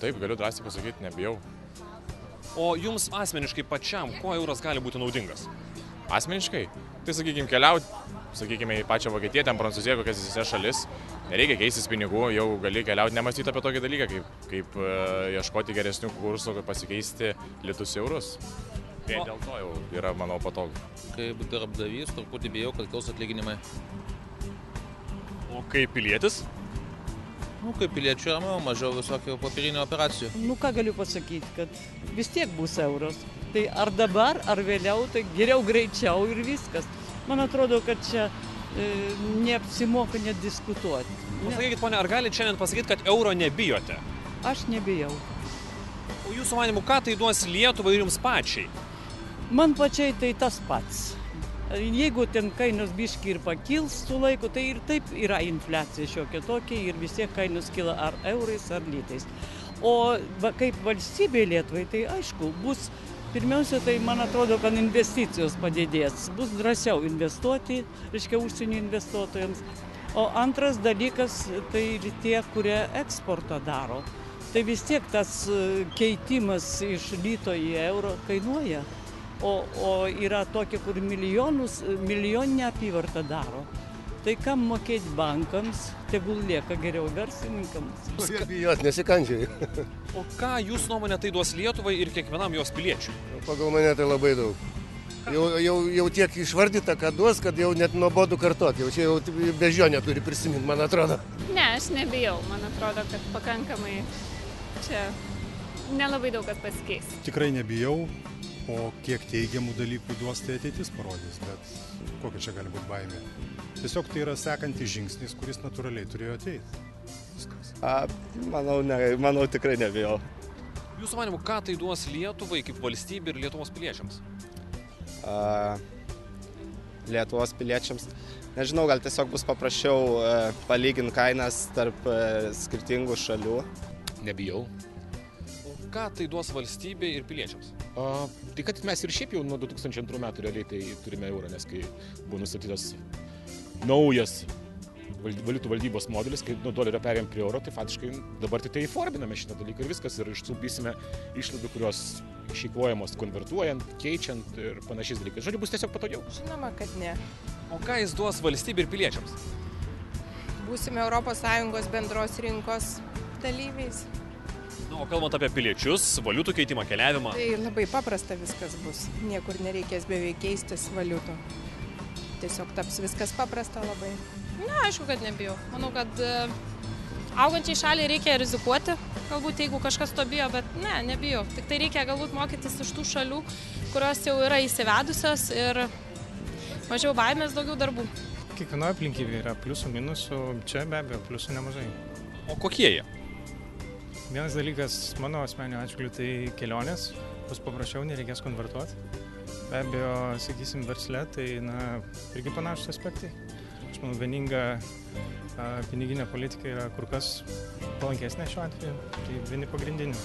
taip, galiu drąsiai pasakyti, nebijau. O jums asmeniškai pačiam, kuo euras gali būti naudingas? Asmeniškai? Tai, sakykime, keliauti, sakykime, į pačią Vokietiją, ten Prancūziją, kokias įsise šalis, nereikia keistis pinigų, jau gali keliauti, nemąstyti apie tokį dalyką, kaip ieškoti geresnių kursų, pasikeisti litus į eurus. Vien dėl to jau yra, manau, patogu. Kaip darbdavys, truputį bijau, kad kils atlyginimai. O kaip pilietis? Kaip piliečių ramiau, mažiau visokių papirinių operacijų. Ką galiu pasakyti, kad vis tiek bus euras. Tai ar dabar, ar vėliau, tai geriau greičiau ir viskas. Man atrodo, kad čia neapsimoka net diskutuoti. Pasakykit, ponia, ar galite šiandien pasakyti, kad euro nebijote? Aš nebijau. O jūsų manimu, ką tai duos Lietuvai ir jums pačiai? Man pačiai tai tas pats. Jeigu ten kainos biški ir pakils su laiku, tai ir taip yra infliacija šiokia tokia ir vis tiek kainos kyla ar eurais, ar litais. O kaip valstybė Lietuvai, tai aišku, bus, pirmiausia, tai man atrodo, kad investicijos padidės, bus drąsiau investuoti, reiškia, užsienio investuotojams. O antras dalykas, tai tie, kurie eksportą daro. Tai vis tiek tas keitimas iš lito į euro kainuoja. O yra tokie, kur milijoninę apyvartą daro. Tai kam mokėti bankams, tegul lieka geriau verslininkams. Bijot, nesikandžiai. O ką jūs nuomonė tai duos Lietuvai ir kiekvienam jos piliečiui? Pagal mane tai labai daug. Jau tiek išvardyta, kad duos, kad jau net nuobodu kartoti. Jau čia jau bežionė turi prisiminti, man atrodo. Ne, aš nebijau. Man atrodo, kad pakankamai čia nelabai daug kas pasikeis. Tikrai nebijau. O kiek teigiamų dalykų duos, tai ateitis parodys, bet kokia čia gali būti baimė. Tiesiog tai yra sekantis žingsnis, kuris natūraliai turėjo ateiti. Viskas. Manau, tikrai nebijau. Jūsų manimu, ką tai duos Lietuvai kaip valstybė ir Lietuvos piliečiams? Lietuvos piliečiams, nežinau, gal tiesiog bus paprasčiau palyginti kainas tarp skirtingų šalių. Nebijau. Ką tai duos valstybei ir piliečiams? Tai kad mes ir šiaip jau nuo 2002 metų realiai tai turime eurą, nes kai buvo nustatytas naujas valiutų valdybos modelis, kai nuo dolerio perėjom prie euro, tai faktiškai dabar tai įforminame šitą dalyką ir viskas ir ištaupysime išlaidų, kurios išeikvojamos konvertuojant, keičiant ir panašiais dalykais. Žodžiu, bus tiesiog patogiau. Žinoma, kad ne. O ką jis duos valstybei ir piliečiams? Būsime ES bendros rinkos dalyviais. O kalbant apie piliečius, valiutų keitimą, keliavimą. Tai labai paprasta viskas bus. Niekur nereikės beveik keistis valiutų. Tiesiog taps viskas paprasta labai. Na, aišku, kad nebijau. Manau, kad augančiai šaliai reikia rizikuoti. Galbūt jeigu kažkas to bijo, bet ne, nebijau. Tik tai reikia galbūt mokytis iš tų šalių, kurios jau yra įsivedusios ir mažiau baimės, daugiau darbų. Kiekvienoje aplinkybėje yra pliusų, minusų. Čia be abejo pliusų nemažai. O kokie jie? Vienas dalykas mano asmenio atžvilgiu tai kelionės, bus paprasčiau, nereikės konvertuoti. Be abejo, sakysim, versle, tai irgi panašus aspektai. Aš manau, vieninga piniginė politika yra kur kas palankesnė šiuo atveju, tai vieni pagrindinių.